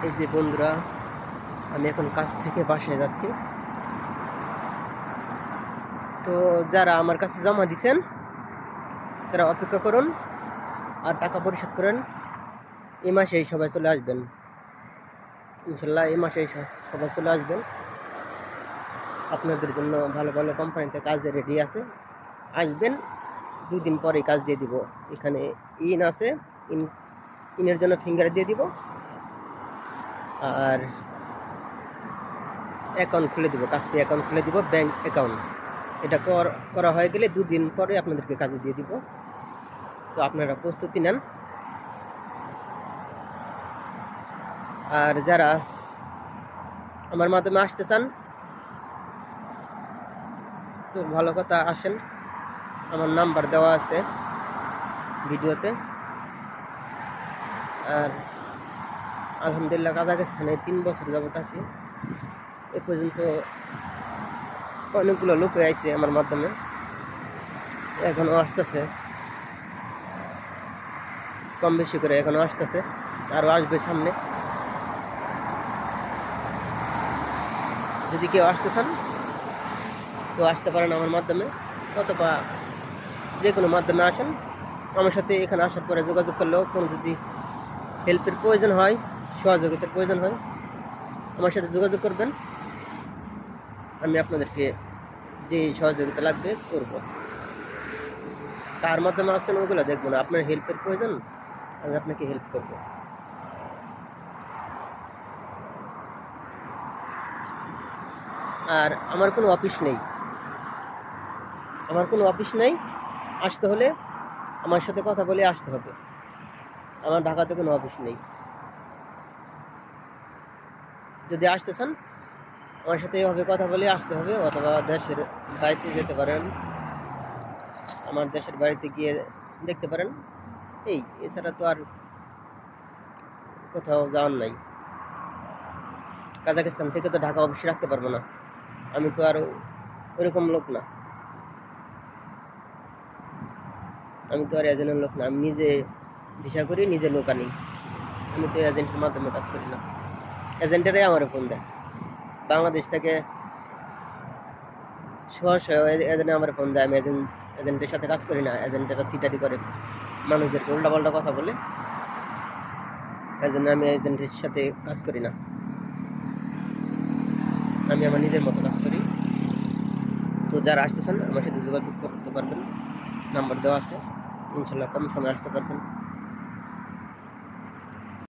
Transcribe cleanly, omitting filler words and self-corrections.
এই যে বন্ধুরা, আমি এখন কাজ থেকে বাসায় যাচ্ছি। তো যারা আমার কাছে জমা দিছেন তারা অপেক্ষা করুন আর টাকা পরিশোধ করেন। এই মাসেই সবাই চলে আসবেন, ইনশাল্লাহ এই মাসেই সবাই চলে আসবেন। আপনাদের জন্য ভালো ভালো কোম্পানিতে কাজ রেডি আছে, আসবেন। 2 দিন পরে কাজ দিয়ে দিব। এখানে ইন আছে, ইনের জন্য ফিঙ্গার দিয়ে দিব আর অ্যাকাউন্ট খুলে দিব, কাজপে অ্যাকাউন্ট খুলে দিব, ব্যাংক অ্যাকাউন্ট। এটা করা হয়ে গেলে 2 দিন পরে আপনাদেরকে কাজে দিয়ে দিব। তো আপনারা প্রস্তুতি নেন। আর যারা আমার মাধ্যমে আসতে চান তো ভালো কথা, আসেন। আমার নাম্বার দেওয়া আছে ভিডিওতে। আর আলহামদুলিল্লাহ কাজাখস্তানে 3 বছর যাবত আছি। এ পর্যন্ত অনেকগুলো লোক আইছে আমার মাধ্যমে, এখনও আসতেছে, কম বেশি করে এখনও আসতেছে, আরও আসবে সামনে। যদি কেউ আসতে চান তো আসতে পারেন আমার মাধ্যমে, অথবা যে কোনো মাধ্যমে আসেন। আমার সাথে এখানে আসার পরে যোগাযোগ করলেও কোনো যদি হেল্পের প্রয়োজন হয়, সহযোগিতার প্রয়োজন হয়, আমার সাথে যোগাযোগ করবেন। আমি আপনাদেরকে যে সহযোগিতা লাগবে করব। কার মাধ্যমে আসছেন ওগুলো দেখবো না, আপনার হেল্পের প্রয়োজন, আমি আপনাকে হেল্প করব। আর আমার কোনো অফিস নেই, আসতে হলে আমার সাথে কথা বলে আসতে হবে। আমার ঢাকাতে কোনো অফিস নেই। যদি আসতে চান আমার সাথে এভাবে কথা বলে আসতে হবে, অথবা দেশের বাড়িতে যেতে পারেন, আমার দেশের বাড়িতে গিয়ে দেখতে পারেন। এছাড়া তো আর কোথাও যাওয়ার নাই। কাজাখস্তান থেকে তো ঢাকা অফিসে রাখতে পারবো না, আমি তো আর ওইরকম লোক না, আমি তো আর এজেন্টের লোক না। আমি নিজে ভিসা করি, নিজে লোক আনি। আমি তো এজেন্টের মাধ্যমে কাজ করি না। এজেন্টেরাই আমার ফোন দেয় বাংলাদেশ থেকে, সহসা এজেন্ট আমার ফোন দেয়। আমি এজেন্টের সাথে কাজ করি না। এজেন্টেরা চিটারি করে, মানুষদেরকে উল্টাপাল্টা কথা বলে, এই জন্য আমি এজেন্টের সাথে কাজ করি না। আমি আমার নিজের মতো কাজ করি। তো যারা আসতে চান আমার সাথে যোগাযোগ করতে পারবেন, নাম্বার দেওয়া আছে, ইনশাল্লাহ কম সময় আসতে পারবেন।